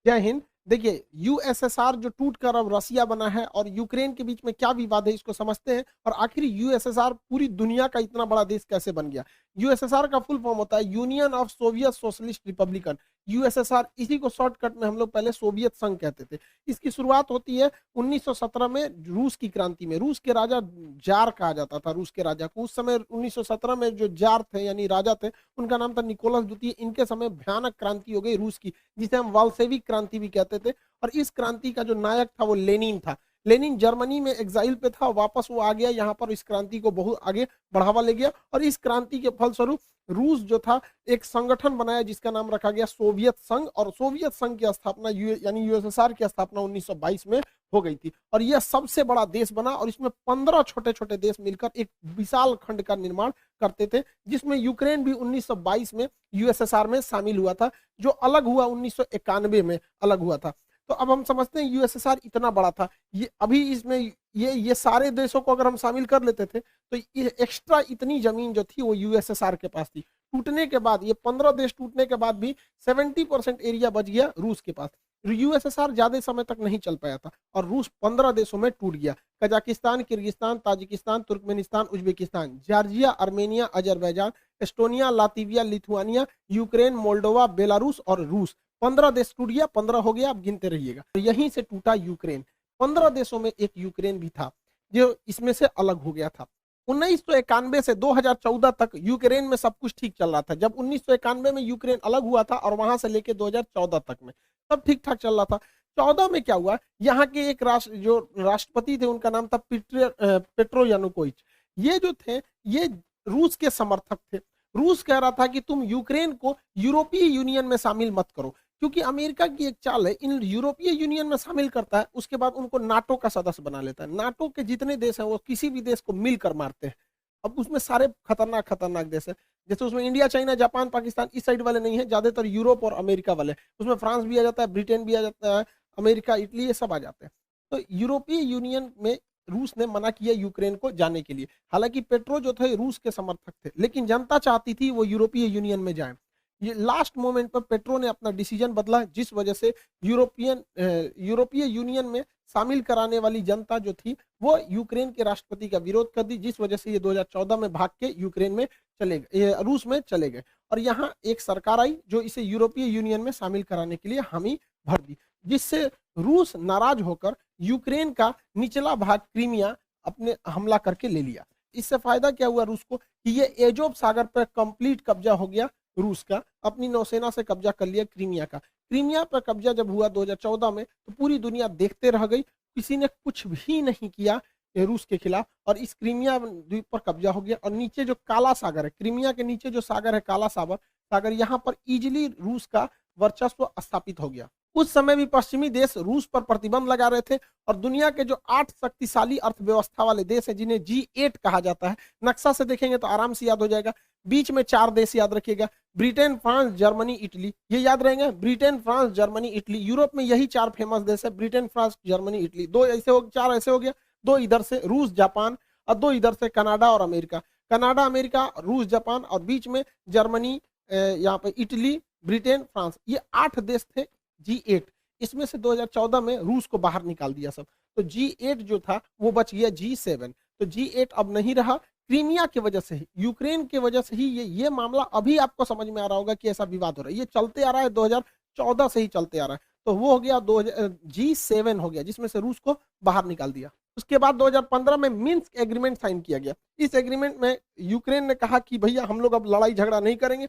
जय हिंद। देखिए, यूएसएसआर जो टूट कर अब रसिया बना है और यूक्रेन के बीच में क्या विवाद है इसको समझते हैं, और आखिर यूएसएसआर पूरी दुनिया का इतना बड़ा देश कैसे बन गया। यूएसएसआर का फुल फॉर्म होता है union of Soviet socialist Republican. USSR, इसी को शॉर्टकट में हम लोग पहले सोवियत संघ कहते थे। इसकी शुरुआत होती है 1917 में रूस की क्रांति में। रूस के राजा, जार कहा जाता था रूस के राजा को। उस समय 1917 में जो जार थे यानी राजा थे, उनका नाम था निकोलस द्वितीय। इनके समय भयानक क्रांति हो गई रूस की, जिसे हम वाल्सेविक क्रांति भी कहते थे। और इस क्रांति का जो नायक था वो लेनिन था। लेनिन जर्मनी में एग्जाइल पे था, वापस वो आ गया यहाँ पर, इस क्रांति को बहुत आगे बढ़ावा ले गया। और इस क्रांति के फलस्वरूप रूस जो था एक संगठन बनाया जिसका नाम रखा गया सोवियत संघ। और सोवियत संघ की स्थापना यानी यूएसएसआर की स्थापना 1922 में हो गई थी। और यह सबसे बड़ा देश बना और इसमें 15 छोटे छोटे देश मिलकर एक विशाल खंड का निर्माण करते थे, जिसमें यूक्रेन भी 1922 में यूएसएसआर में शामिल हुआ था, जो अलग हुआ 1991 में अलग हुआ था। तो अब हम समझते हैं यूएसएसआर इतना बड़ा था, ये अभी इसमें ये सारे देशों को अगर हम शामिल कर लेते थे तो ये एक्स्ट्रा इतनी जमीन जो थी वो यूएसएसआर के पास थी। टूटने के बाद, ये 15 देश टूटने के बाद भी 70% एरिया बच गया रूस के पास। यूएसएसआर ज्यादा समय तक नहीं चल पाया था और रूस 15 देशों में टूट गया। Kazakhstan, Kyrgyzstan, Tajikistan, Turkmenistan, Uzbekistan, Georgia, Armenia, Azerbaijan, Estonia, Latvia, Lithuania, Ukraine, Moldova, Belarus और रूस। 15 देश टूट गया, 15 हो गया, अब गिनते रहिएगा। यहीं से टूटा यूक्रेन। 15 देशों में एक यूक्रेन भी था जो इसमें से अलग हो गया था। 1991 से 2014 तक यूक्रेन में सब कुछ ठीक चल रहा था। जब 1991 में यूक्रेन अलग हुआ था और वहां से लेके 2014 तक में सब ठीक ठाक चल रहा था। 14 में क्या हुआ, यहाँ के एक जो राष्ट्रपति थे उनका नाम था पेट्रो यानुकोविच। ये जो थे ये रूस के समर्थक थे। रूस कह रहा था कि तुम यूक्रेन को यूरोपीय यूनियन में शामिल मत करो, क्योंकि अमेरिका की एक चाल है, इन यूरोपीय यूनियन में शामिल करता है उसके बाद उनको नाटो का सदस्य बना लेता है। नाटो के जितने देश हैं वो किसी भी देश को मिलकर मारते हैं। अब उसमें सारे खतरनाक खतरनाक देश है, जैसे उसमें इंडिया, चाइना, जापान, पाकिस्तान इस साइड वाले नहीं है, ज्यादातर यूरोप और अमेरिका वाले। उसमें फ्रांस भी आ जाता है, ब्रिटेन भी आ जाता है, अमेरिका, इटली, ये सब आ जाते हैं। तो यूरोपीय यूनियन में रूस ने मना किया यूक्रेन को जाने के लिए। हालांकि पेट्रो जो थे रूस के समर्थक थे, लेकिन जनता चाहती थी वो यूरोपीय यूनियन में जाए। ये लास्ट मोमेंट पर पेट्रो ने अपना डिसीजन बदला, जिस वजह से यूरोपीय यूनियन में शामिल कराने वाली जनता जो थी वो यूक्रेन के राष्ट्रपति का विरोध कर दी, जिस वजह से ये 2014 में भाग के यूक्रेन में चले गए, रूस में चले गए। और यहाँ एक सरकार आई जो इसे यूरोपीय यूनियन में शामिल कराने के लिए हामी भर दी, जिससे रूस नाराज होकर यूक्रेन का निचला भाग क्रीमिया अपने हमला करके ले लिया। इससे फायदा क्या हुआ रूस को कि ये एजोव सागर पर कंप्लीट कब्जा हो गया रूस का, अपनी नौसेना से कब्जा कर लिया क्रीमिया का। क्रीमिया पर कब्जा जब हुआ 2014 में तो पूरी दुनिया देखते रह गई, किसी ने कुछ भी नहीं किया रूस के खिलाफ, और इस क्रीमिया द्वीप पर कब्जा हो गया। और नीचे जो काला सागर है, क्रीमिया के नीचे जो सागर है काला सागर, यहाँ पर इजिली रूस का वर्चस्व स्थापित हो गया। उस समय भी पश्चिमी देश रूस पर प्रतिबंध लगा रहे थे और दुनिया के जो 8 शक्तिशाली अर्थव्यवस्था वाले देश हैं, जिन्हें G8 कहा जाता है, नक्शा से देखेंगे तो आराम से याद हो जाएगा। बीच में 4 देश याद रखिएगा, ब्रिटेन, फ्रांस, जर्मनी, इटली, ये याद रहेंगे। Britain, France, Germany, Italy. Europe में यही 4 फेमस देश है, ब्रिटेन, फ्रांस, जर्मनी, इटली। 2 ऐसे हो, 4 ऐसे हो गया, 2 इधर से रूस, जापान, और 2 इधर से कनाडा और अमेरिका। कनाडा, अमेरिका, रूस, जापान, और बीच में जर्मनी, यहाँ पे इटली, ब्रिटेन, फ्रांस, ये 8 देश थे G8। इसमें से 2014 में रूस को बाहर निकाल दिया सब, तो G8 जो था वो बच गया G7। तो G8 अब नहीं रहा, क्रीमिया की वजह से ही, यूक्रेन की वजह से ही ये मामला अभी आपको समझ में आ रहा होगा कि ऐसा विवाद हो रहा है। ये चलते आ रहा है, 2014 से ही चलते आ रहा है। तो वो हो गया G7 हो गया, जिसमें से रूस को बाहर निकाल दिया। उसके बाद 2015 में मिन्स्क एग्रीमेंट साइन किया गया। इस एग्रीमेंट में यूक्रेन ने कहा कि भैया हम लोग अब लड़ाई झगड़ा नहीं करेंगे।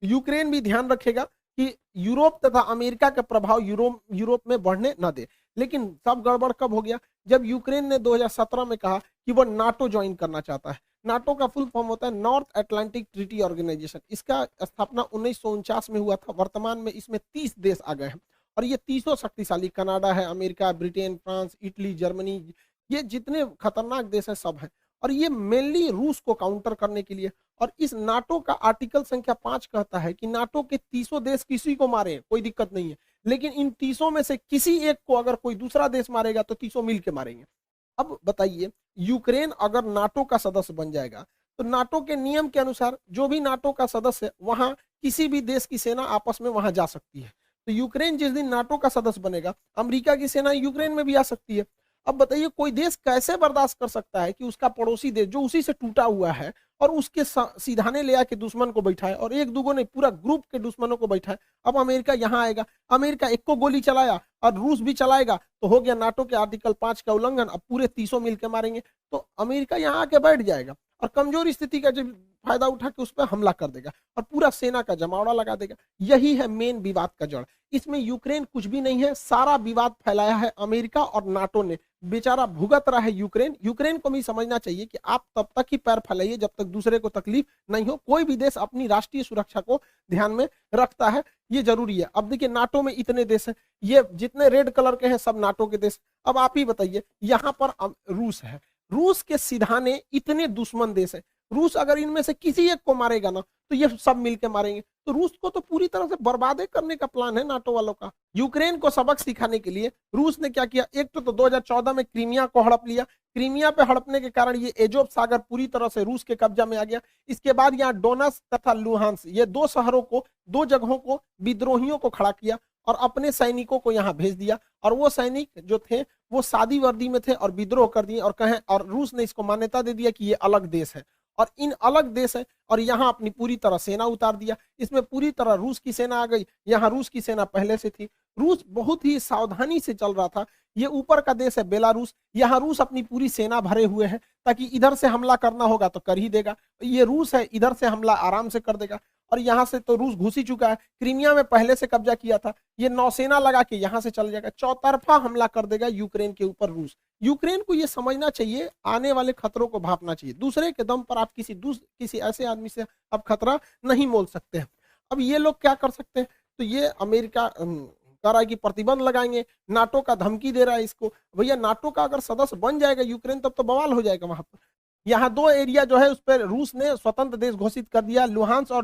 यूक्रेन भी ध्यान रखेगा कि यूरोप तथा अमेरिका का प्रभाव यूरोप में बढ़ने न दे। लेकिन सब गड़बड़ कब हो गया, जब यूक्रेन ने 2017 में कहा कि वो नाटो ज्वाइन करना चाहता है। नाटो का फुल फॉर्म होता है नॉर्थ अटलांटिक ट्रीटी ऑर्गेनाइजेशन। इसका स्थापना 1949 में हुआ था। वर्तमान में इसमें 30 देश आ गए हैं और ये 30 शक्तिशाली, कनाडा है, America, Britain, France, Italy, Germany, ये जितने खतरनाक देश हैं सब हैं। और ये मेनली रूस को काउंटर करने के लिए। और इस नाटो का आर्टिकल संख्या 5 कहता है कि नाटो के 30 देश किसी को मारे कोई दिक्कत नहीं है, लेकिन इन 30 में से किसी एक को अगर कोई दूसरा देश मारेगा तो 30 मिल के मारेंगे। अब बताइए, यूक्रेन अगर नाटो का सदस्य बन जाएगा तो नाटो के नियम के अनुसार जो भी नाटो का सदस्य है वहां किसी भी देश की सेना आपस में वहां जा सकती है। तो यूक्रेन जिस दिन नाटो का सदस्य बनेगा, अमेरिका की सेना यूक्रेन में भी आ सकती है। अब बताइए कोई देश कैसे बर्दाश्त कर सकता है कि उसका पड़ोसी देश जो उसी से टूटा हुआ है और उसके सीधाने ले आके दुश्मन को बैठाए, और एक दूगो नहीं पूरा ग्रुप के दुश्मनों को बैठाए। अब अमेरिका यहाँ आएगा, अमेरिका एक को गोली चलाया और रूस भी चलाएगा तो हो गया नाटो के आर्टिकल 5 का उल्लंघन, अब पूरे 30 मिलकर मारेंगे। तो अमेरिका यहाँ आके बैठ जाएगा और कमजोर स्थिति का जब फायदा उठा के उस पर हमला कर देगा और पूरा सेना का जमावड़ा लगा देगा। यही है मेन विवाद का जड़। इसमें यूक्रेन कुछ भी नहीं है, सारा विवाद फैलाया है अमेरिका और नाटो ने। बेचारा भुगत रहा है यूक्रेन। यूक्रेन को भी समझना चाहिए कि आप तब तक ही पैर फैलाइए जब तक दूसरे को तकलीफ नहीं हो। कोई भी देश अपनी राष्ट्रीय सुरक्षा को ध्यान में रखता है, ये जरूरी है। अब देखिए नाटो में इतने देश हैं, ये जितने रेड कलर के हैं सब नाटो के देश। अब आप ही बताइए, यहाँ पर रूस है, रूस के सिधाने इतने दुश्मन देश है। रूस अगर इनमें से किसी एक को मारेगा ना तो ये सब मिलके मारेंगे। तो रूस को तो पूरी तरह से बर्बाद करने का प्लान है नाटो वालों का। यूक्रेन को सबक सिखाने के लिए रूस ने क्या किया, एक तो 2014 में क्रीमिया को हड़प लिया। क्रीमिया पे हड़पने के कारण ये एजोव सागर पूरी तरह से रूस के कब्जा में आ गया। इसके बाद यहाँ डोनस तथा लुहांस, ये दो शहरों को, दो जगहों को विद्रोहियों को खड़ा किया और अपने सैनिकों को यहाँ भेज दिया। और वो सैनिक जो थे वो सादी वर्दी में थे और विद्रोह कर दिए और कहें, और रूस ने इसको मान्यता दे दिया कि ये अलग देश है और इन अलग देश है, और यहाँ अपनी पूरी तरह सेना उतार दिया। इसमें पूरी तरह रूस की सेना आ गई। यहाँ रूस की सेना पहले से थी। रूस बहुत ही सावधानी से चल रहा था। ये ऊपर का देश है बेलारूस, यहाँ रूस अपनी पूरी सेना भरे हुए हैं ताकि इधर से हमला करना होगा तो कर ही देगा। ये रूस है, इधर से हमला आराम से कर देगा। और यहाँ से तो रूस घुस ही चुका है, क्रीमिया में पहले से कब्जा किया था। ये नौसेना लगा के यहाँ से चल जाएगा, चौतरफा हमला कर देगा यूक्रेन के ऊपर रूस। यूक्रेन को ये समझना चाहिए, आने वाले खतरों को भापना चाहिए। दूसरे के दम पर आप किसी ऐसे आदमी से आप खतरा नहीं मोल सकते हैं। अब ये लोग क्या कर सकते हैं, तो ये अमेरिका कह रहा है कि प्रतिबंध लगाएंगे, नाटो का धमकी दे रहा है इसको। भैया नाटो का अगर सदस्य बन जाएगा यूक्रेन तब तो बवाल हो जाएगा वहां पर। यहाँ दो एरिया जो है उस पर रूस ने स्वतंत्र देश घोषित कर दिया, लुहांस और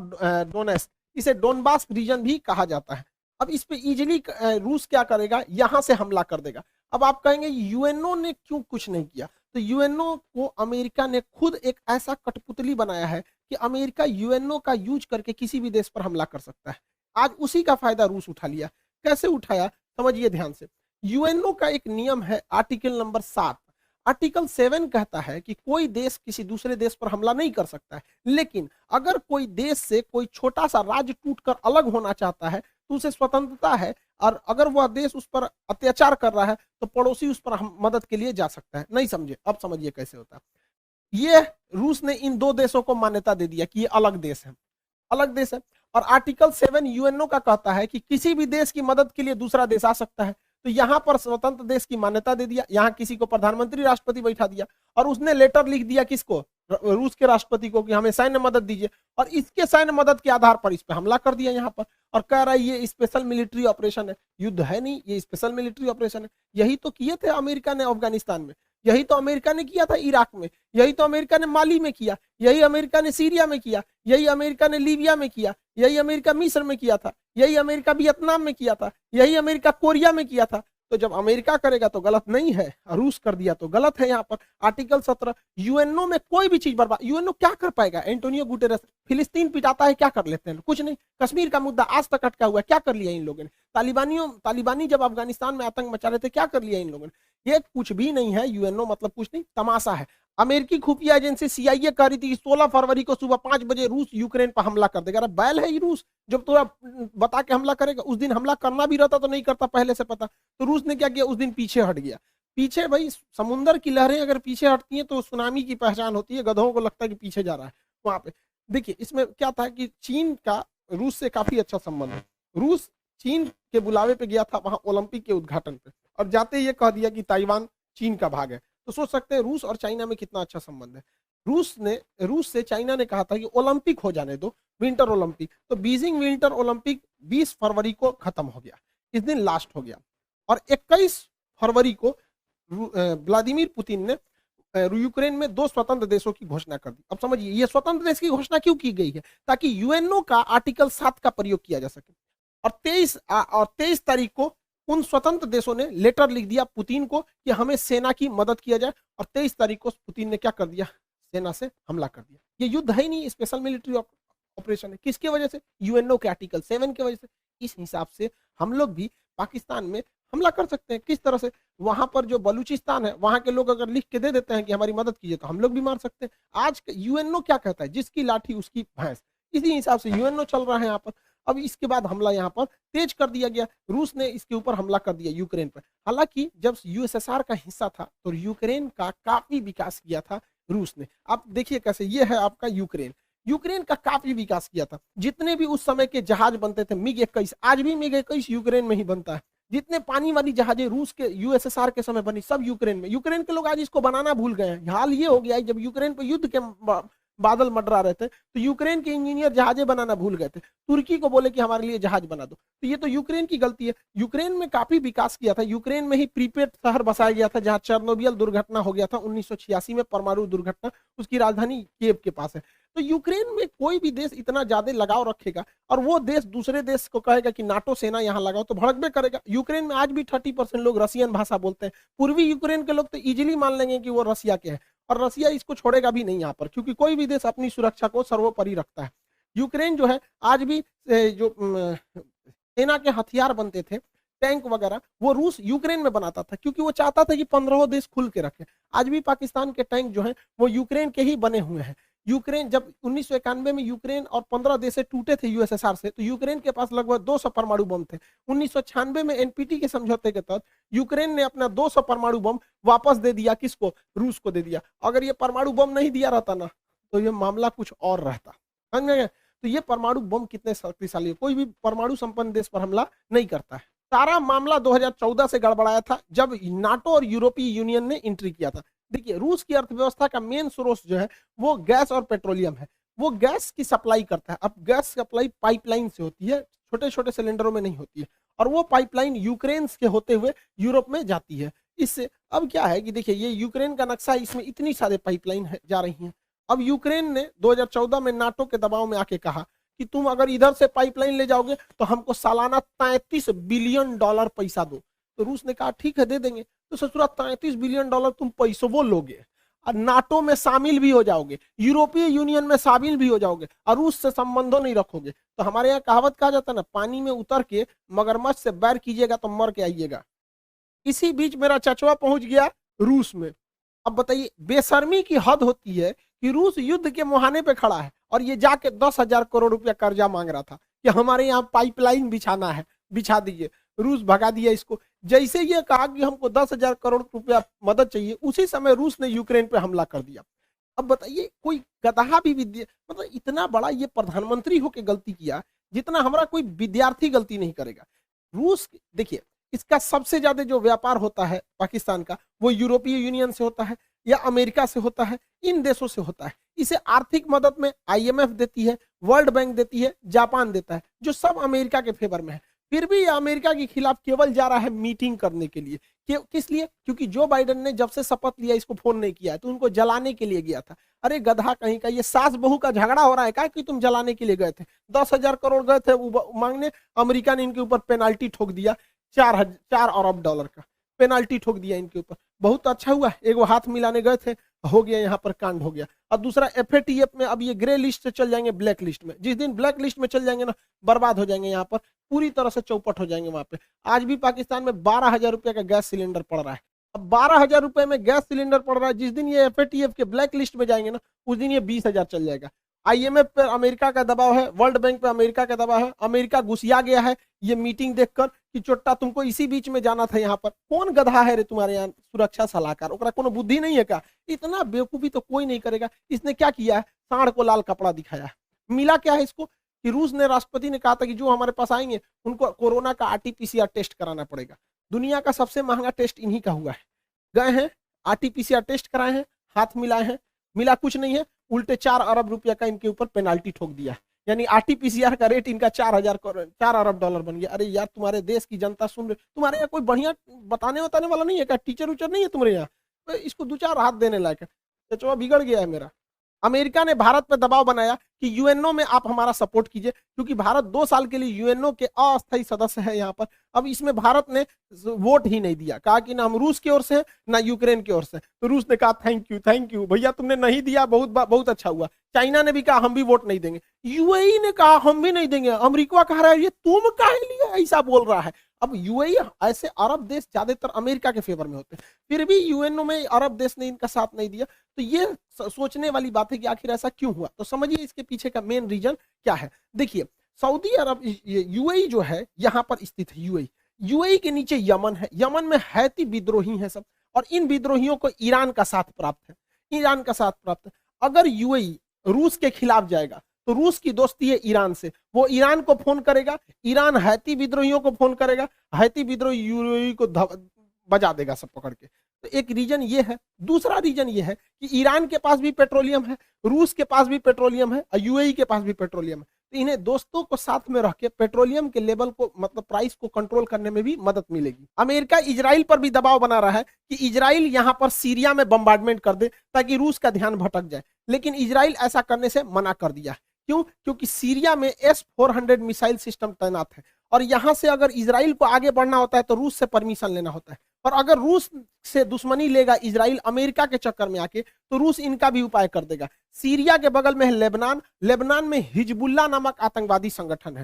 डोनेस्क। इसे डोनबास रीजन भी कहा जाता है। अब इस पे इजीली रूस क्या करेगा, यहां से हमला कर देगा। अब आप कहेंगे यूएनओ ने क्यों कुछ नहीं किया, तो यूएनओ को अमेरिका ने खुद एक ऐसा कठपुतली बनाया है कि अमेरिका यूएनओ का यूज करके किसी भी देश पर हमला कर सकता है। आज उसी का फायदा रूस उठा लिया। कैसे उठाया समझिए ध्यान से। यूएनओ का एक नियम है आर्टिकल नंबर 7। आर्टिकल 7 कहता है कि कोई देश किसी दूसरे देश पर हमला नहीं कर सकता है, लेकिन अगर कोई देश से कोई छोटा सा राज्य टूटकर अलग होना चाहता है तो उसे स्वतंत्रता है, और अगर वह देश उस पर अत्याचार कर रहा है तो पड़ोसी उस पर मदद के लिए जा सकता है। नहीं समझे, अब समझिए कैसे होता है। ये रूस ने इन दो देशों को मान्यता दे दिया कि ये अलग देश है, अलग देश है। और आर्टिकल 7 यूएनओ का कहता है कि किसी भी देश की मदद के लिए दूसरा देश आ सकता है। तो यहाँ पर स्वतंत्र देश की मान्यता दे दिया, यहाँ किसी को प्रधानमंत्री राष्ट्रपति बैठा दिया और उसने लेटर लिख दिया किसको, रूस के राष्ट्रपति को, कि हमें सैन्य मदद दीजिए। और इसके सैन्य मदद के आधार पर इस पे हमला कर दिया यहाँ पर, और कह रहा है ये स्पेशल मिलिट्री ऑपरेशन है। युद्ध है नहीं, ये स्पेशल मिलिट्री ऑपरेशन है। यही तो किए थे अमेरिका ने अफगानिस्तान में, यही तो अमेरिका ने किया था इराक में, यही तो अमेरिका ने माली में किया, यही अमेरिका ने सीरिया में किया, यही अमेरिका ने लीबिया में किया, यही अमेरिका मिस्र में किया था, यही अमेरिका वियतनाम में किया था, यही अमेरिका कोरिया में किया था। तो जब अमेरिका करेगा तो गलत नहीं है, रूस कर दिया तो गलत है। यहाँ पर आर्टिकल 17 यूएनओ में कोई भी चीज बर्बाद, यूएनओ क्या कर पाएगा। एंटोनियो गुटेरेस फिलिस्तीन पिटाता है, क्या कर लेते हैं, कुछ नहीं। कश्मीर का मुद्दा आज तक अटका हुआ है, क्या कर लिया इन लोगों ने। तालिबानी जब अफगानिस्तान में आतंक मचा रहे थे, क्या कर लिया इन लोगों ने। ये कुछ भी नहीं है, यूएनओ मतलब कुछ नहीं, तमाशा है। अमेरिकी खुफिया एजेंसी सीआईए कह रही थी कि 16 फरवरी को सुबह 5 बजे रूस यूक्रेन पर हमला कर देगा। अरे बैल है ये रूस, जब तो बता के हमला करेगा। उस दिन हमला करना भी रहता तो नहीं करता, पहले से पता। तो रूस ने क्या किया, उस दिन पीछे हट गया। पीछे भाई समुद्र की लहरें अगर पीछे हटती हैं तो सुनामी की पहचान होती है। गधों को लगता है कि पीछे जा रहा है वहां पे। देखिए इसमें क्या था कि चीन का रूस से काफी अच्छा संबंध है। रूस चीन के बुलावे पे गया था वहां ओलंपिक के उद्घाटन पे, और जाते ये कह दिया कि ताइवान चीन का भाग है। तो सोच सकते हैं रूस और चाइना में कितना अच्छा संबंध है। रूस से चाइना ने कहा था कि ओलंपिक हो जाने दो, विंटर ओलंपिक। तो बीजिंग विंटर ओलंपिक 20 फरवरी को खत्म हो गया, इस दिन लास्ट हो गया। और 21 फरवरी को व्लादिमीर पुतिन ने यूक्रेन में 2 स्वतंत्र देशों की घोषणा कर दी। अब समझिए ये स्वतंत्र देश की घोषणा क्यों की गई है, ताकि यूएनओ का आर्टिकल 7 का प्रयोग किया जा सके। और 23 तारीख को उन स्वतंत्र देशों ने लेटर लिख दिया पुतिन को कि हमें सेना की मदद किया जाए। और 23 तारीख को पुतिन ने क्या कर दिया, सेना से हमला कर दिया। ये युद्ध है ही नहीं, स्पेशल मिलिट्री ऑपरेशन है। किसके वजह से, यूएनओ के आर्टिकल 7 की वजह से। इस हिसाब से हम लोग भी पाकिस्तान में हमला कर सकते हैं। किस तरह से? वहां पर जो बलूचिस्तान है वहां के लोग अगर लिख के दे देते हैं कि हमारी मदद कीजिए, तो हम लोग भी मार सकते हैं। आज यूएनओ क्या कहता है? जिसकी लाठी उसकी भैंस। इसी हिसाब से यूएनओ चल रहा है यहाँ पर। अब इसके बाद हमला यहाँ पर तेज कर दिया गया, रूस ने इसके ऊपर हमला कर दिया यूक्रेन पर। हालांकि जब यूएसएसआर का हिस्सा था तो यूक्रेन का काफी विकास किया था रूस ने। आप देखिए कैसे, ये है आपका यूक्रेन, यूक्रेन का काफी विकास किया था। जितने भी उस समय के जहाज बनते थे मिग-21, आज भी मिग-21 यूक्रेन में ही बनता है। जितने पानी वाली जहाजें रूस के यूएसएसआर के समय बनी सब यूक्रेन में। यूक्रेन के लोग आज इसको बनाना भूल गए हैं। हाल ये हो गया है जब यूक्रेन पे युद्ध के बादल मंडरा रहे थे तो यूक्रेन के इंजीनियर जहाजें बनाना भूल गए थे, तुर्की को बोले कि हमारे लिए जहाज बना दो। तो ये तो यूक्रेन की गलती है। यूक्रेन में काफी विकास किया था। यूक्रेन में ही प्रीपेड शहर बसाया गया था जहां चेर्नोबिल दुर्घटना हो गया था 1986 में, परमाणु दुर्घटना, उसकी राजधानी कीव के पास है। तो यूक्रेन में कोई भी देश इतना ज्यादा लगाव रखेगा और वो देश दूसरे देश को कहेगा कि नाटो सेना यहाँ लगाओ तो भड़कबे करेगा। यूक्रेन में आज भी 30% लोग रसियन भाषा बोलते हैं। पूर्वी यूक्रेन के लोग तो इजीली मान लेंगे कि वो रसिया के हैं, और रसिया इसको छोड़ेगा भी नहीं यहाँ पर, क्योंकि कोई भी देश अपनी सुरक्षा को सर्वोपरि रखता है। यूक्रेन जो है आज भी जो सेना के हथियार बनते थे, टैंक वगैरह, वो रूस यूक्रेन में बनाता था, क्योंकि वो चाहता था कि 15 देश खुल के रखे। आज भी पाकिस्तान के टैंक जो है वो यूक्रेन के ही बने हुए हैं। यूक्रेन जब 1991 में यूक्रेन और 15 देश टूटे थे यूएसएसआर से, तो यूक्रेन के पास लगभग 200 परमाणु बम थे। 1996 में एनपीटी के समझौते के तहत यूक्रेन ने अपना 200 परमाणु बम वापस दे दिया। किसको? रूस को दे दिया। अगर ये परमाणु बम नहीं दिया रहता ना तो ये मामला कुछ और रहता। समझ गए? तो ये परमाणु बम कितने शक्तिशाली है, कोई भी परमाणु संपन्न देश पर हमला नहीं करता है। सारा मामला 2014 से गड़बड़ाया था जब नाटो और यूरोपीय यूनियन ने एंट्री किया था। देखिए, रूस की अर्थव्यवस्था का मेन स्रोत जो है वो गैस और पेट्रोलियम है। वो गैस की सप्लाई करता है। अब गैस सप्लाई पाइपलाइन से होती है, छोटे छोटे सिलेंडरों में नहीं होती है, और वो पाइपलाइन यूक्रेन के होते हुए यूरोप में जाती है। इससे अब क्या है कि देखिए, ये यूक्रेन का नक्शा, इसमें इतनी सारे पाइपलाइन जा रही हैं। अब यूक्रेन ने 2014 में नाटो के दबाव में आके कहा कि तुम अगर इधर से पाइपलाइन ले जाओगे तो हमको सालाना $33 बिलियन पैसा दो। तो रूस ने कहा ठीक है दे देंगे। तो ससुरा $33 बिलियन तुम पैसों वो लोगे और नाटो में शामिल भी हो जाओगे, यूरोपीय यूनियन में शामिल भी हो जाओगे और रूस से संबंधों नहीं रखोगे। तो हमारे यहाँ कहावत कहा जाता है ना, पानी में उतर के मगरमच्छ से बैर कीजिएगा तो मर के आइएगा। इसी बीच मेरा चचवा पहुंच गया रूस में। अब बताइए, बेशर्मी की हद होती है कि रूस युद्ध के मुहाने पे खड़ा है और ये जाके 10,000 करोड़ रुपया कर्जा मांग रहा था कि हमारे यहाँ पाइपलाइन बिछाना है, बिछा दीजिए। रूस भगा दिया इसको। जैसे ये कहा कि हमको 10,000 करोड़ रुपया मदद चाहिए, उसी समय रूस ने यूक्रेन पे हमला कर दिया। अब बताइए, कोई गधा भी मतलब इतना बड़ा ये प्रधानमंत्री होके गलती किया जितना हमारा कोई विद्यार्थी गलती नहीं करेगा। रूस, देखिए, इसका सबसे ज्यादा जो व्यापार होता है पाकिस्तान का, वो यूरोपीय यूनियन से होता है या अमेरिका से होता है, इन देशों से होता है। इसे आर्थिक मदद में आईएमएफ देती है, वर्ल्ड बैंक देती है, जापान देता है, जो सब अमेरिका के फेवर में है। फिर भी अमेरिका के खिलाफ केवल जा रहा है मीटिंग करने के लिए। किस लिए? क्योंकि जो बाइडेन ने जब से शपथ लिया इसको फोन नहीं किया है, तो उनको जलाने के लिए गया था। अरे गधा कहीं का, ये सास बहू का झगड़ा हो रहा है क्या कि तुम जलाने के लिए गए थे? 10,000 करोड़ गए थे मांगने, अमेरिका ने इनके ऊपर पेनाल्टी ठोक दिया, $4 अरब का पेनाल्टी ठोक दिया इनके ऊपर। बहुत अच्छा हुआ, एक वो हाथ मिलाने गए थे, हो गया, यहाँ पर कांड हो गया। और दूसरा एफएटीएफ में अब ये ग्रे लिस्ट से चल जाएंगे ब्लैक लिस्ट में। जिस दिन ब्लैक लिस्ट में चल जाएंगे ना, बर्बाद हो जाएंगे, यहाँ पर पूरी तरह से चौपट हो जाएंगे वहां पे। आज भी पाकिस्तान में 12,000 रुपए का गैस सिलेंडर पड़ रहा है। अब 12,000 रुपए में गैस सिलेंडर पड़ रहा है, जिस दिन ये एफएटीएफ के ब्लैक लिस्ट में जाएंगे ना, उस दिन ये 20,000 चल जाएगा। आईएमएफ पर अमेरिका का दबाव है, वर्ल्ड बैंक पे अमेरिका का दबाव है। अमेरिका घुसिया गया है ये मीटिंग देखकर कि चोट्टा तुमको इसी बीच में जाना था। यहाँ पर कौन गधा है रे तुम्हारे यहाँ सुरक्षा सलाहकार? ओकरा कोनो बुद्धि नहीं है क्या? इतना बेवकूफी तो कोई नहीं करेगा। इसने क्या किया है? सांड को लाल कपड़ा दिखाया है। मिला क्या है इसको कि रूस ने, राष्ट्रपति ने कहा था कि जो हमारे पास आएंगे उनको कोरोना का आरटीपीसीआर टेस्ट कराना पड़ेगा। दुनिया का सबसे महंगा टेस्ट इन्हीं का हुआ है। गए हैं, आरटीपीसीआर टेस्ट कराए हैं, हाथ मिलाए हैं, मिला कुछ नहीं है, उल्टे 4 अरब रुपया का इनके ऊपर पेनाल्टी ठोक दिया। यानी आरटीपीसीआर का रेट इनका 4 अरब डॉलर बन गया। अरे यार, तुम्हारे देश की जनता सुन रही, तुम्हारे यहाँ कोई बढ़िया बताने वाला नहीं है क्या? टीचर उचर नहीं है तुम्हारे यहाँ? तो इसको 2-4 हाथ देने लायक है। चचवा बिगड़ गया है मेरा। अमेरिका ने भारत पर दबाव बनाया कि यूएनओ में आप हमारा सपोर्ट कीजिए, क्योंकि भारत 2 साल के लिए यूएनओ के अस्थायी सदस्य है यहाँ पर। अब इसमें भारत ने वोट ही नहीं दिया, कहा कि ना हम रूस की ओर से ना यूक्रेन की ओर से। तो रूस ने कहा थैंक यू भैया, तुमने नहीं दिया, बहुत अच्छा हुआ। चाइना ने भी कहा हम भी वोट नहीं देंगे। यूएई ने कहा हम भी नहीं देंगे। अमेरिका कह रहा है ये तुम काहे लिए ऐसा बोल रहा है। अब यूएई ऐसे अरब देश ज्यादातर अमेरिका के फेवर में होते हैं, फिर भी यूएनओ में अरब देश ने इनका साथ नहीं दिया। तो ये सोचने वाली बात है कि आखिर ऐसा क्यों हुआ। तो समझिए इसके पीछे का मेन रीजन क्या है। देखिए सऊदी अरब, यूएई जो है यहाँ पर स्थित है। यूएई के नीचे यमन है, यमन में हैती विद्रोही हैं सब, और इन विद्रोहियों को ईरान का साथ प्राप्त है। अगर यूएई रूस के खिलाफ जाएगा तो रूस की दोस्ती है ईरान से, वो ईरान को फोन करेगा, ईरान हैती विद्रोहियों को फोन करेगा, हैती विद्रोही यूएई को बजा देगा सब पकड़ के। तो एक रीजन ये है। दूसरा रीजन ये है कि ईरान के पास भी पेट्रोलियम है, रूस के पास भी पेट्रोलियम है और यूएई के पास भी पेट्रोलियम है। तो इन्हें दोस्तों को साथ में रख के पेट्रोलियम के लेवल को, मतलब प्राइस को कंट्रोल करने में भी मदद मिलेगी। अमेरिका इजराइल पर भी दबाव बना रहा है कि इजराइल यहां पर सीरिया में बम्बार्डमेंट कर दे ताकि रूस का ध्यान भटक जाए, लेकिन इजराइल ऐसा करने से मना कर दिया। क्यों? क्योंकि सीरिया में S-400 मिसाइल सिस्टम तैनात है, और यहां से अगर इजराइल को आगे बढ़ना होता है तो रूस से परमिशन लेना होता है, और अगर रूस से दुश्मनी लेगा इजराइल अमेरिका के चक्कर में आके, तो रूस इनका भी उपाय कर देगा। सीरिया के बगल में है लेबनान, लेबनान में हिजबुल्लाह नामक आतंकवादी संगठन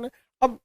है। अब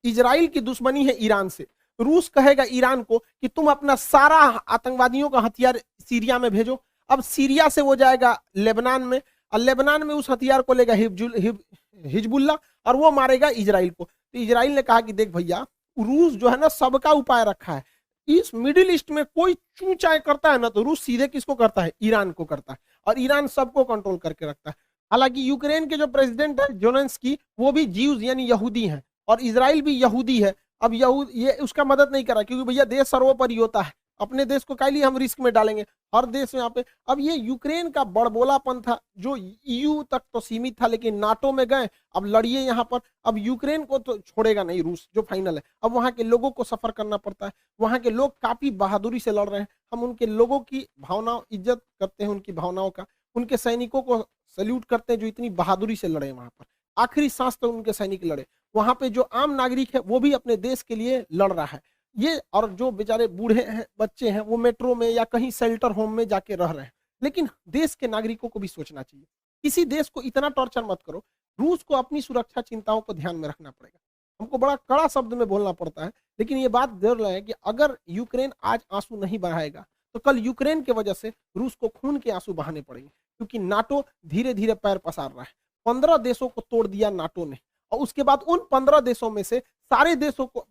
इजराइल की दुश्मनी है ईरान से, रूस कहेगा ईरान को कि तुम अपना सारा आतंकवादियों का हथियार सीरिया में भेजो। अब सीरिया से वो जाएगा लेबनान में, और लेबनान में उस हथियार को लेगा हिजबुल्लाह, और वो मारेगा इजराइल को। तो इजराइल ने कहा कि देख भैया, रूस जो है ना सबका उपाय रखा है, इस मिडिल ईस्ट में कोई चूचाई करता है ना तो रूस सीधे किसको करता है? ईरान को करता है, और ईरान सबको कंट्रोल करके रखता है। हालांकि यूक्रेन के जो प्रेसिडेंट है ज़ेलेंस्की, वो भी ज्यूज यानी यहूदी हैं, और इजराइल भी यहूदी है। अब ये उसका मदद नहीं कर रहा, क्योंकि भैया देश सर्वोपरि होता है, अपने देश को काहे लिए हम रिस्क में डालेंगे, हर देश में यहाँ पे। अब ये यूक्रेन का बड़बोलापन था जो EU तक तो सीमित था, लेकिन नाटो में गए, अब लड़िए यहाँ पर। अब यूक्रेन को तो छोड़ेगा नहीं रूस, जो फाइनल है। अब वहाँ के लोगों को सफर करना पड़ता है, वहाँ के लोग काफी बहादुरी से लड़ रहे हैं। हम उनके लोगों की भावना इज्जत करते हैं, उनकी भावनाओं का, उनके सैनिकों को सैल्यूट करते हैं जो इतनी बहादुरी से लड़े वहाँ पर। आखिरी सांस तक उनके सैनिक लड़े। वहाँ पे जो आम नागरिक है वो भी अपने देश के लिए लड़ रहा है। ये, और जो बेचारे बूढ़े हैं, बच्चे हैं, वो मेट्रो में या कहीं शेल्टर होम में जाके रह रहे हैं। लेकिन देश के नागरिकों को भी सोचना चाहिए, किसी देश को इतना टॉर्चर मत करो। रूस को अपनी सुरक्षा चिंताओं को ध्यान में रखना पड़ेगा। हमको बड़ा कड़ा शब्द में बोलना पड़ता है, लेकिन ये बात जरूर है कि अगर यूक्रेन आज आंसू नहीं बहाएगा तो कल यूक्रेन की वजह से रूस को खून के आंसू बहाने पड़ेंगे, क्योंकि नाटो धीरे धीरे पैर पसार रहा है। 15 देशों को तोड़ दिया नाटो ने, और उसके बाद उन 15 देशों में से सारे देशों को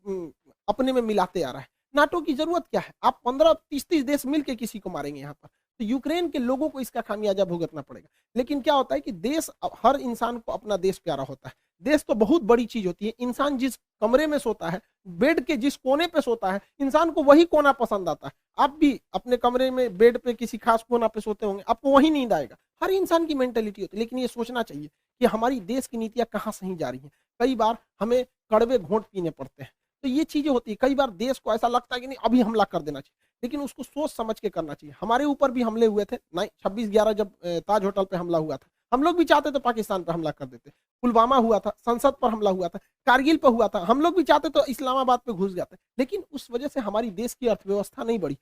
अपने में मिलाते आ रहा है। नाटो की जरूरत क्या है? आप 15-30 देश मिलके किसी को मारेंगे यहाँ पर। तो यूक्रेन के लोगों को इसका खामियाजा भुगतना पड़ेगा। लेकिन क्या होता है कि देश, हर इंसान को अपना देश प्यारा होता है। देश तो बहुत बड़ी चीज होती है। इंसान जिस कमरे में सोता है, बेड के जिस कोने पे सोता है, इंसान को वही कोना पसंद आता है। आप भी अपने कमरे में बेड पे किसी खास कोना पे सोते होंगे, आपको वही नींद आएगा। हर इंसान की मेंटेलिटी होती है। लेकिन ये सोचना चाहिए कि हमारी देश की नीतियां कहाँ सही जा रही हैं। कई बार हमें कड़वे घोंट पीने पड़ते हैं, तो ये चीजें होती है। कई बार देश को ऐसा लगता है कि नहीं अभी हमला कर देना चाहिए, लेकिन उसको सोच समझ के करना चाहिए। हमारे ऊपर भी हमले हुए थे 26/11 जब ताज होटल पे हमला हुआ था। हम लोग भी चाहते तो पाकिस्तान पे हमला कर देते। पुलवामा हुआ था, संसद पर हमला हुआ था, कारगिल पर हुआ था। हम लोग भी चाहते तो इस्लामाबाद पे घुस जाते, लेकिन उस वजह से हमारी देश की अर्थव्यवस्था नहीं बढ़ी।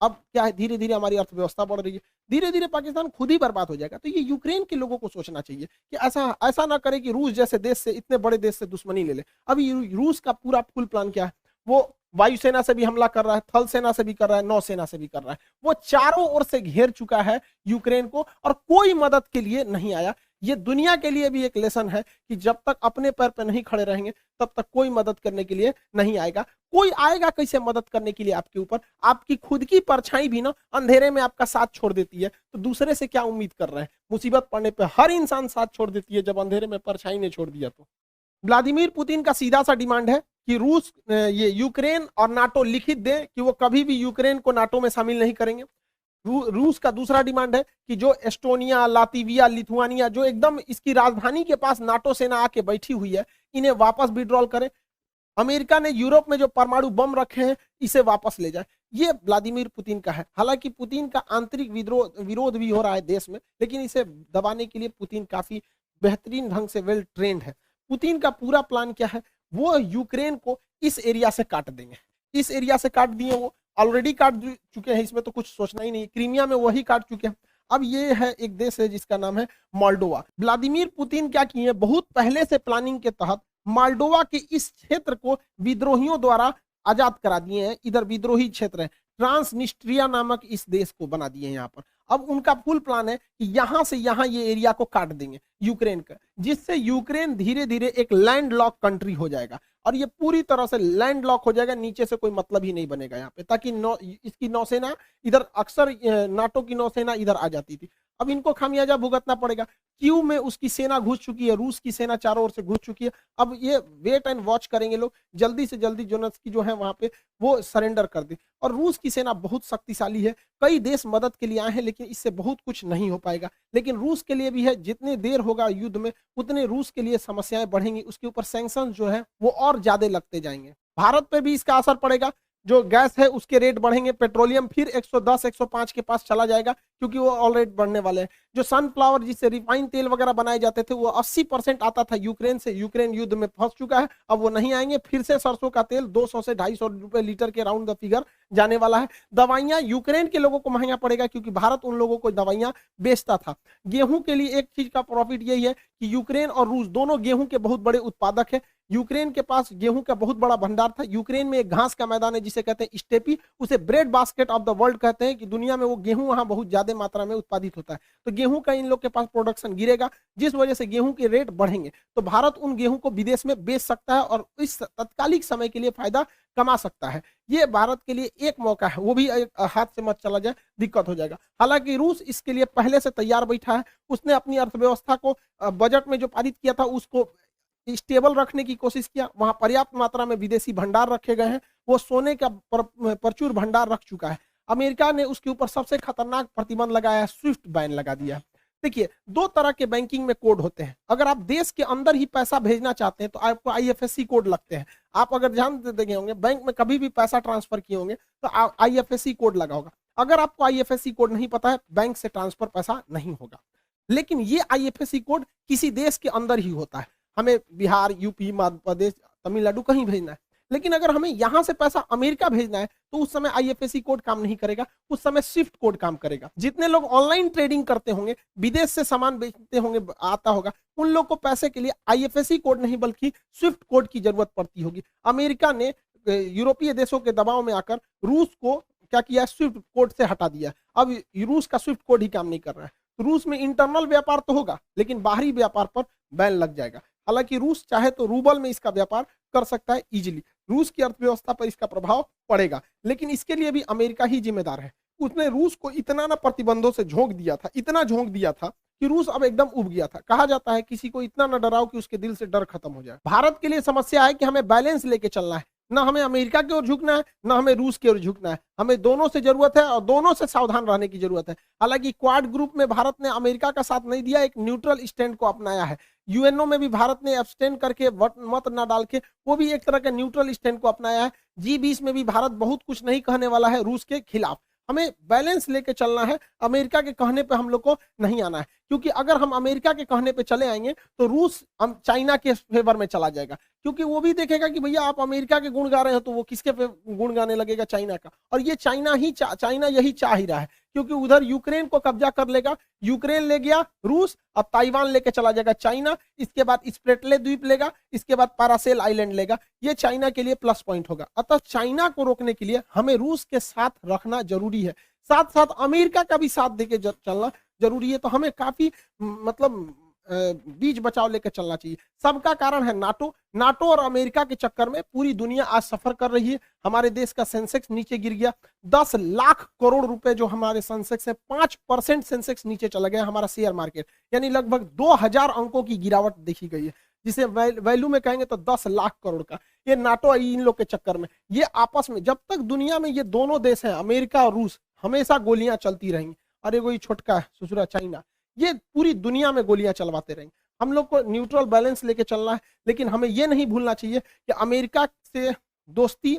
अब क्या है, धीरे धीरे हमारी अर्थव्यवस्था बढ़ रही है, धीरे धीरे पाकिस्तान खुद ही बर्बाद हो जाएगा। तो ये यूक्रेन के लोगों को सोचना चाहिए कि ऐसा ना करे कि रूस जैसे देश से, इतने बड़े देश से दुश्मनी ले ले। अभी रूस का पूरा फुल प्लान क्या है, वो वायुसेना से भी हमला कर रहा है, थल सेना से भी कर रहा है, नौसेना से भी कर रहा है। वो चारों ओर से घेर चुका है यूक्रेन को, और कोई मदद के लिए नहीं आया। ये दुनिया के लिए भी एक लेसन है कि जब तक अपने पैर पर नहीं खड़े रहेंगे तब तक कोई मदद करने के लिए नहीं आएगा। कोई आएगा कैसे मदद करने के लिए आपके ऊपर? आपकी खुद की परछाई भी ना अंधेरे में आपका साथ छोड़ देती है, तो दूसरे से क्या उम्मीद कर रहे हैं? मुसीबत पड़ने पर हर इंसान साथ छोड़ देती है, जब अंधेरे में परछाई ने छोड़ दिया तो। व्लादिमीर पुतिन का सीधा सा डिमांड है कि रूस, ये यूक्रेन और नाटो लिखित दें कि वो कभी भी यूक्रेन को नाटो में शामिल नहीं करेंगे। रूस का दूसरा डिमांड है कि जो एस्टोनिया, लातविया, लिथुआनिया, जो एकदम इसकी राजधानी के पास नाटो सेना आके बैठी हुई है, इन्हें वापस विड्रॉल करें। अमेरिका ने यूरोप में जो परमाणु बम रखे हैं इसे वापस ले जाए, ये व्लादिमीर पुतिन का है। हालांकि पुतिन का आंतरिक विरोध भी हो रहा है देश में, लेकिन इसे दबाने के लिए पुतिन काफी बेहतरीन ढंग से वेल ट्रेंड है। पुतिन का पूरा प्लान क्या है, वो यूक्रेन को इस एरिया से काट देंगे। इस एरिया से काट दिए, वो ऑलरेडी काट चुके हैं, इसमें तो कुछ सोचना ही नहीं। क्रीमिया में वही काट चुके हैं। अब ये है एक देश है जिसका नाम है मोल्डोवा। व्लादिमीर पुतिन क्या किए, बहुत पहले से प्लानिंग के तहत मोल्डोवा के इस क्षेत्र को विद्रोहियों द्वारा आजाद करा दिए हैं। इधर विद्रोही क्षेत्र है, ट्रांसनिस्ट्रिया नामक इस देश को बना दिए हैं यहाँ पर। अब उनका फुल प्लान है कि यहाँ से यहाँ ये एरिया को काट देंगे यूक्रेन का, जिससे यूक्रेन धीरे धीरे एक लैंड लॉक कंट्री हो जाएगा और ये पूरी तरह से लैंड लॉक हो जाएगा, नीचे से कोई मतलब ही नहीं बनेगा यहाँ पे, ताकि इसकी नौसेना इधर, अक्सर नाटो की नौसेना इधर आ जाती थी। अब इनको खामियाजा भुगतना पड़ेगा। क्यू में उसकी सेना घुस चुकी है, रूस की सेना चारों ओर से घुस चुकी है। अब ये वेट एंड वॉच करेंगे लोग, जल्दी से जल्दी जोनेस्की जो है वहां पे वो सरेंडर कर दे। और रूस की सेना बहुत शक्तिशाली है, कई देश मदद के लिए आए हैं, लेकिन इससे बहुत कुछ नहीं हो पाएगा। लेकिन रूस के लिए भी है, जितने देर होगा युद्ध में उतने रूस के लिए समस्याएं बढ़ेंगी, उसके ऊपर सैंक्शन जो है वो और ज्यादा लगते जाएंगे। भारत पे भी इसका असर पड़ेगा, जो गैस है उसके रेट बढ़ेंगे, पेट्रोलियम फिर 110 105 के पास चला जाएगा, क्योंकि वो ऑलरेडी बढ़ने वाले हैं। जो सनफ्लावर जिससे रिफाइन तेल वगैरह बनाए जाते थे, वो 80% आता था यूक्रेन से, यूक्रेन युद्ध में फंस चुका है, अब वो नहीं आएंगे। फिर से सरसों का तेल 200 से 250 रुपए लीटर के राउंड द फिगर जाने वाला है। दवाइयां यूक्रेन के लोगों को महंगा पड़ेगा, क्योंकि भारत उन लोगों को दवाइयां बेचता था। गेहूं के लिए एक चीज का प्रॉफिट यही है कि यूक्रेन और रूस दोनों गेहूं के बहुत बड़े उत्पादक है। यूक्रेन के पास गेहूं का बहुत बड़ा भंडार था। यूक्रेन में एक घास का मैदान है जिसे कहते हैं स्टेपी, उसे bread basket of the world कहते हैं, कि दुनिया में वो गेहूं वहां बहुत ज्यादा मात्रा में उत्पादित होता है। तो गेहूं का इन लोग के पास प्रोडक्शन गिरेगा, जिस वजह से गेहूं के रेट बढ़ेंगे। तो भारत उन गेहूं को विदेश में बेच सकता है और इस तत्कालिक समय के लिए फायदा कमा सकता है। ये भारत के लिए एक मौका है, वो भी हाथ से मत चला जाए, दिक्कत हो जाएगा। हालांकि रूस इसके लिए पहले से तैयार बैठा है। उसने अपनी अर्थव्यवस्था को बजट में जो पारित किया था उसको स्टेबल रखने की कोशिश किया। वहां पर्याप्त मात्रा में विदेशी भंडार रखे गए हैं, वो सोने का प्रचुर भंडार रख चुका है। अमेरिका ने उसके ऊपर सबसे खतरनाक प्रतिबंध लगाया है, स्विफ्ट बैन लगा दिया है। देखिए, दो तरह के बैंकिंग में कोड होते हैं। अगर आप देश के अंदर ही पैसा भेजना चाहते हैं तो आपको आईएफएससी कोड लगते हैं। आप अगर ध्यान देंगे होंगे, बैंक में कभी भी पैसा ट्रांसफर किए होंगे तो आईएफएससी कोड लगा होगा। अगर आपको आईएफएससी कोड नहीं पता है, बैंक से ट्रांसफर पैसा नहीं होगा। लेकिन ये आईएफएससी कोड किसी देश के अंदर ही होता है। हमें बिहार, यूपी, मध्य प्रदेश, तमिलनाडु कहीं भेजना है। लेकिन अगर हमें यहां से पैसा अमेरिका भेजना है तो उस समय आईएफएससी कोड काम नहीं करेगा, उस समय स्विफ्ट कोड काम करेगा। जितने लोग ऑनलाइन ट्रेडिंग करते होंगे, विदेश से सामान बेचते होंगे, आता होगा, उन लोग को पैसे के लिए आईएफएससी कोड नहीं बल्कि स्विफ्ट कोड की जरूरत पड़ती होगी। अमेरिका ने यूरोपीय देशों के दबाव में आकर रूस को क्या किया, स्विफ्ट कोड से हटा दिया। अब रूस का स्विफ्ट कोड ही काम नहीं कर रहा है। तो रूस में इंटरनल व्यापार तो होगा, लेकिन बाहरी व्यापार पर बैन लग जाएगा। हालांकि रूस चाहे तो रूबल में इसका व्यापार कर सकता है इजीली, रूस की अर्थव्यवस्था पर इसका प्रभाव पड़ेगा, लेकिन इसके लिए भी अमेरिका ही जिम्मेदार है। उसने रूस को इतना ना प्रतिबंधों से झोंक दिया था, इतना झोंक दिया था कि रूस अब एकदम उब गया था। कहा जाता है किसी को इतना न डराओ कि उसके दिल से डर खत्म हो जाए। भारत के लिए समस्या है कि हमें बैलेंस लेके चलना है, ना हमें अमेरिका की ओर झुकना है, ना हमें रूस की ओर झुकना है। हमें दोनों से जरूरत है और दोनों से सावधान रहने की जरूरत है। हालांकि क्वाड ग्रुप में भारत ने अमेरिका का साथ नहीं दिया, एक न्यूट्रल स्टैंड को अपनाया है। यूएनओ में भी भारत ने एब्सटेन करके मत ना डाल के वो भी एक तरह के न्यूट्रल स्टैंड को अपनाया है। G20 में भी भारत बहुत कुछ नहीं कहने वाला है रूस के खिलाफ। हमें बैलेंस लेके चलना है, अमेरिका के कहने पे हम लोग को नहीं आना है, क्योंकि अगर हम अमेरिका के कहने पे चले आएंगे तो रूस हम चाइना के फेवर में चला जाएगा, क्योंकि वो भी देखेगा कि भैया आप अमेरिका के गुण गा रहे हो तो वो किसके पे गुण गाने लगेगा, चाइना का। और ये चाइना यही चाह ही रहा है, क्योंकि उधर यूक्रेन को कब्जा कर लेगा। यूक्रेन ले गया रूस, अब ताइवान लेके चला जाएगा चाइना, इसके बाद स्प्रेटले द्वीप लेगा, इसके बाद पैरासेल आइलैंड लेगा। ये चाइना के लिए प्लस पॉइंट होगा। अतः चाइना को रोकने के लिए हमें रूस के साथ रखना जरूरी है, साथ साथ अमेरिका का भी साथ देके चलना जरूरी है। तो हमें काफी मतलब बीच बचाव लेकर चलना चाहिए। सबका कारण है नाटो और अमेरिका के चक्कर में पूरी दुनिया आज सफर कर रही है। हमारे देश का सेंसेक्स नीचे गिर गया, 10 लाख करोड़ रुपए जो हमारे सेंसेक्स है, 5% सेंसेक्स नीचे चला गया हमारा शेयर मार्केट, यानी लगभग 2000 अंकों की गिरावट देखी गई है, जिसे वैल्यू में कहेंगे तो 10 लाख करोड़ का। ये नाटो इन लोग के चक्कर में, ये आपस में, जब तक दुनिया में ये दोनों देश हैं अमेरिका और रूस, हमेशा गोलियां चलती रहेंगी। अरे वही छोटका ससुरा चाइना, ये पूरी दुनिया में गोलियां चलवाते रहेंगे। हम लोग को न्यूट्रल बैलेंस लेके चलना है, लेकिन हमें ये नहीं भूलना चाहिए कि अमेरिका से दोस्ती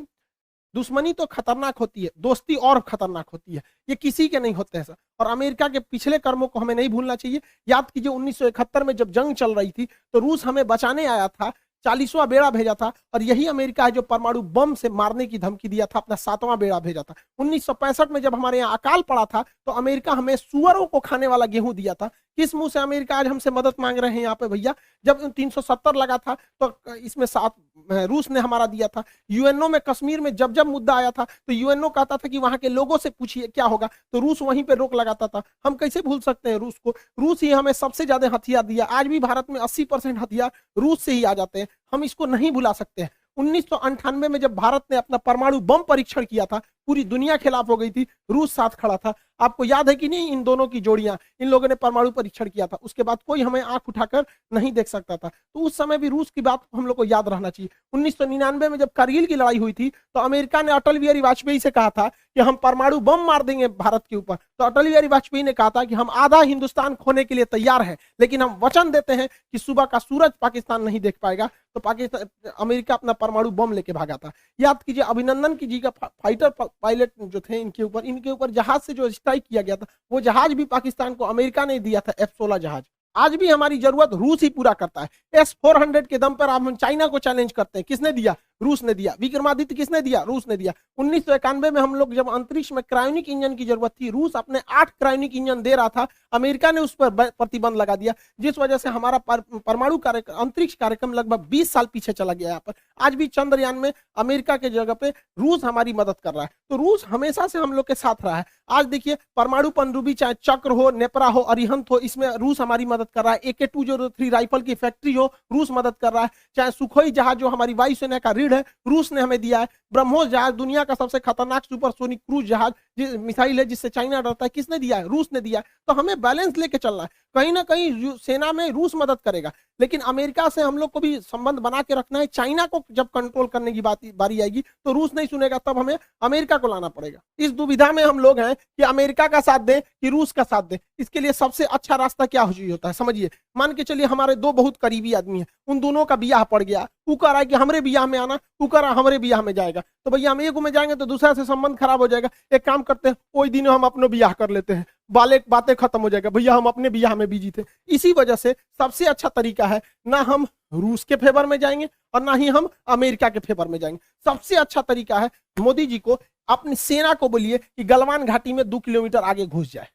दुश्मनी तो खतरनाक होती है, दोस्ती और खतरनाक होती है, ये किसी के नहीं होते हैं सर। और अमेरिका के पिछले कर्मों को हमें नहीं भूलना चाहिए। याद कीजिए 1971 में जब जंग चल रही थी तो रूस हमें बचाने आया था, 40वां बेड़ा भेजा था, और यही अमेरिका है जो परमाणु बम से मारने की धमकी दिया था, अपना 7वां बेड़ा भेजा था। 1965 में जब हमारे यहाँ अकाल पड़ा था तो अमेरिका हमें सुअरों को खाने वाला गेहूं दिया था। किस मुंह से अमेरिका आज हमसे मदद मांग रहे हैं यहाँ पे भैया? जब 370 लगा था तो इसमें 7 रूस ने हमारा दिया था। यूएनओ में कश्मीर में जब जब मुद्दा आया था तो यूएनओ कहता था कि वहां के लोगों से पूछिए क्या होगा, तो रूस वहीं पे रोक लगाता था। हम कैसे भूल सकते हैं रूस को? रूस ही हमें सबसे ज्यादा हथियार दिया। आज भी भारत में 80% हथियार रूस से ही आ जाते हैं, हम इसको नहीं भुला सकते हैं। 1998 में जब भारत ने अपना परमाणु बम परीक्षण किया था, पूरी दुनिया खिलाफ हो गई थी, रूस साथ खड़ा था। आपको याद है कि नहीं इन दोनों की जोड़ियां? इन लोगों ने परमाणु परीक्षण किया था, उसके बाद कोई हमें आंख उठाकर नहीं देख सकता था। तो उस समय भी रूस की बात हम लोग को याद रहना चाहिए। 1999 में जब कारगिल की लड़ाई हुई थी तो अमेरिका ने अटल बिहारी वाजपेयी से कहा था कि हम परमाणु बम मार देंगे भारत के ऊपर। तो अटल बिहारी वाजपेयी ने कहा था कि हम आधा हिंदुस्तान खोने के लिए तैयार हैं, लेकिन हम वचन देते हैं कि सुबह का सूरज पाकिस्तान नहीं देख पाएगा। तो पाकिस्तान अमेरिका अपना परमाणु बम लेके भागा था। याद कीजिए अभिनंदन की जी का फाइटर पायलट जो थे, इनके ऊपर जहाज से जो स्ट्राइक किया गया था, वो जहाज भी पाकिस्तान को अमेरिका ने दिया था, F-16 जहाज। आज भी हमारी जरूरत रूस ही पूरा करता है। S-400 के दम पर हम चाइना को चैलेंज करते हैं, किसने दिया? रूस ने दिया। विक्रमादित्य किसने दिया? रूस ने दिया। 1991 में हम लोग जब अंतरिक्ष में क्रायोनिक इंजन की जरूरत थी, रूस अपने 8 क्रायोनिक इंजन दे रहा था, अमेरिका ने उस पर प्रतिबंध लगा दिया, जिस वजह से हमारा परमाणु अंतरिक्ष कार्यक्रम लगभग 20 साल पीछे चला गया। यहाँ पर आज भी चंद्रयान में अमेरिका के जगह पे रूस हमारी मदद कर रहा है। तो रूस हमेशा से हम लोग के साथ रहा है। आज देखिए परमाणु पनडुब्बी, चाहे चक्र हो, नेपरा हो, अरिहंत हो, इसमें रूस हमारी मदद कर रहा है। AK-203 राइफल की फैक्ट्री हो, रूस मदद कर रहा है। चाहे सुखोई जहाज जो हमारी वायुसेना का रीढ़ है, रूस ने हमें दिया है। ब्रह्मोस जहाज दुनिया का सबसे खतरनाक सुपरसोनिक क्रूज जहाज मिसाइल है जिससे चाइना डरता है, किसने दिया है? रूस ने दिया है। तो हमें बैलेंस लेके चलना है। कहीं ना कहीं सेना में रूस मदद करेगा, लेकिन अमेरिका से हम लोग को भी संबंध बना के रखना है। चाइना को जब कंट्रोल करने की बारी आएगी तो रूस नहीं सुनेगा, तब हमें अमेरिका को लाना पड़ेगा। इस दुविधा में हम लोग हैं कि अमेरिका का साथ दें कि रूस का साथ दें। इसके लिए सबसे अच्छा रास्ता क्या होता है समझिए। मान के चलिए हमारे 2 बहुत करीबी आदमी हैं, उन दोनों का ब्याह पड़ गया, वो कह रहा है कि हमरे ब्याह में आना, वो कह रहा है हमरे ब्याह में जाएगा। तो भैया हम एक में जाएंगे तो दूसरा से संबंध खराब हो जाएगा। एक काम करते हैं, कोई दिन हम अपने ब्याह कर लेते हैं, बातें खत्म हो जाएगा। भैया हम अपने ब्याह में बिजी थे। इसी वजह से सबसे अच्छा तरीका है, ना हम रूस के फेवर में जाएंगे और ना ही हम अमेरिका के फेवर में जाएंगे। सबसे अच्छा तरीका है मोदी जी को अपनी सेना को बोलिए कि गलवान घाटी में 2 किलोमीटर आगे घुस जाए।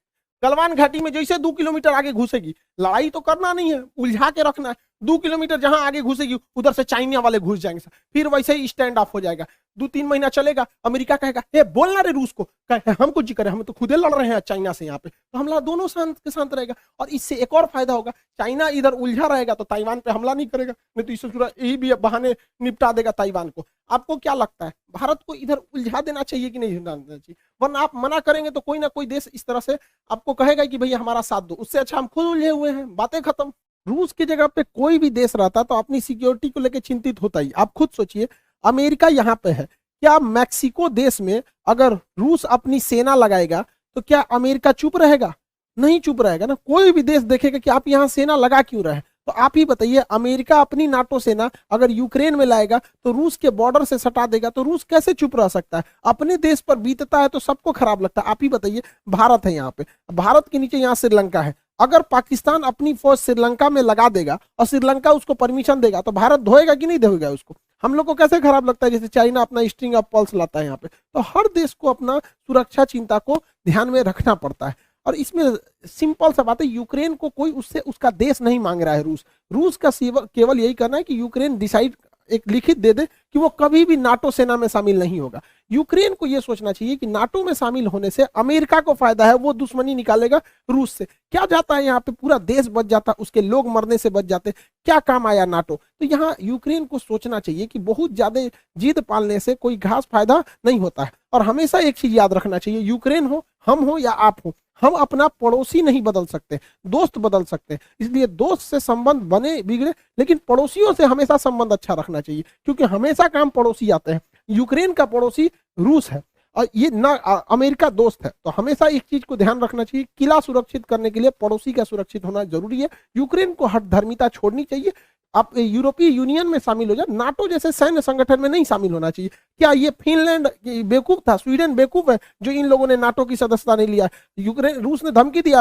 गलवान घाटी में जैसे 2 किलोमीटर आगे घुसेगी, लड़ाई तो करना नहीं है, उलझा के रखना है। 2 किलोमीटर जहां आगे घुसेगी उधर से चाइना वाले घुस जाएंगे, फिर वैसे ही स्टैंड ऑफ हो जाएगा। 2-3 महीना चलेगा, अमेरिका कहेगा हे बोलना रे रूस को, कहे हमको जी करे, हम तो खुदे लड़ रहे हैं चाइना से यहाँ पे। तो हमला दोनों शांत के शांत रहेगा। और इससे एक और फायदा होगा, चाइना इधर उलझा रहेगा तो ताइवान पे हमला नहीं करेगा, नहीं तो इससे पूरा यही भी बहाने निपटा देगा ताइवान को। आपको क्या लगता है, भारत को इधर उलझा देना चाहिए कि नहीं देना चाहिए? वरना आप मना करेंगे तो कोई ना कोई देश इस तरह से आपको कहेगा कि भैया हमारा साथ दो। उससे अच्छा हम खुद उलझे हुए हैं, बातें खत्म। रूस की जगह पे कोई भी देश रहता तो अपनी सिक्योरिटी को लेकर चिंतित होता ही। आप खुद सोचिए, अमेरिका यहाँ पे है, क्या मैक्सिको देश में अगर रूस अपनी सेना लगाएगा तो क्या अमेरिका चुप रहेगा? नहीं चुप रहेगा ना। कोई भी देश देखेगा कि आप यहाँ सेना लगा क्यों रहे। तो आप ही बताइए, अमेरिका अपनी नाटो सेना अगर यूक्रेन में लाएगा तो रूस के बॉर्डर से सटा देगा, तो रूस कैसे चुप रह सकता है? अपने देश पर बीतता है तो सबको खराब लगता है। आप ही बताइए, भारत है यहाँ पे, भारत के नीचे यहाँ श्रीलंका है। अगर पाकिस्तान अपनी फौज श्रीलंका में लगा देगा और श्रीलंका उसको परमिशन देगा तो भारत धोएगा कि नहीं धोएगा उसको? हम लोग को कैसे खराब लगता है जैसे चाइना अपना स्ट्रिंग ऑफ पल्स लाता है यहाँ पे। तो हर देश को अपना सुरक्षा चिंता को ध्यान में रखना पड़ता है। और इसमें सिंपल सा बात है, यूक्रेन को कोई उससे उसका देश नहीं मांग रहा है। रूस का केवल यही करना है कि यूक्रेन डिसाइड एक लिखित दे दे कि वो कभी भी नाटो सेना में शामिल नहीं होगा। यूक्रेन को यह सोचना चाहिए कि नाटो में शामिल होने से अमेरिका को फायदा है, वो दुश्मनी निकालेगा रूस से। क्या जाता है यहाँ पे, पूरा देश बच जाता, उसके लोग मरने से बच जाते, क्या काम आया नाटो? तो यहाँ यूक्रेन को सोचना चाहिए कि बहुत ज्यादा जिद पालने से कोई खास फायदा नहीं होता है। और हमेशा एक चीज याद रखना चाहिए, यूक्रेन हो, हम हो या आप हो, हम अपना पड़ोसी नहीं बदल सकते, दोस्त बदल सकते हैं। इसलिए दोस्त से संबंध बने बिगड़े, लेकिन पड़ोसियों से हमेशा संबंध अच्छा रखना चाहिए, क्योंकि हमेशा काम पड़ोसी आते हैं। यूक्रेन का पड़ोसी रूस है और ये ना अमेरिका दोस्त है। तो हमेशा एक चीज को ध्यान रखना चाहिए, किला सुरक्षित करने के लिए पड़ोसी का सुरक्षित होना जरूरी है। यूक्रेन को हठधर्मिता छोड़नी चाहिए। आप यूरोपीय यूनियन में शामिल हो जाए, नाटो जैसे सैन्य संगठन में नहीं शामिल होना चाहिए। क्या ये फिनलैंड बेवकूफ था, स्वीडन बेवकूफ है जो इन लोगों ने नाटो की सदस्यता नहीं लिया? यूक्रेन, रूस ने धमकी दिया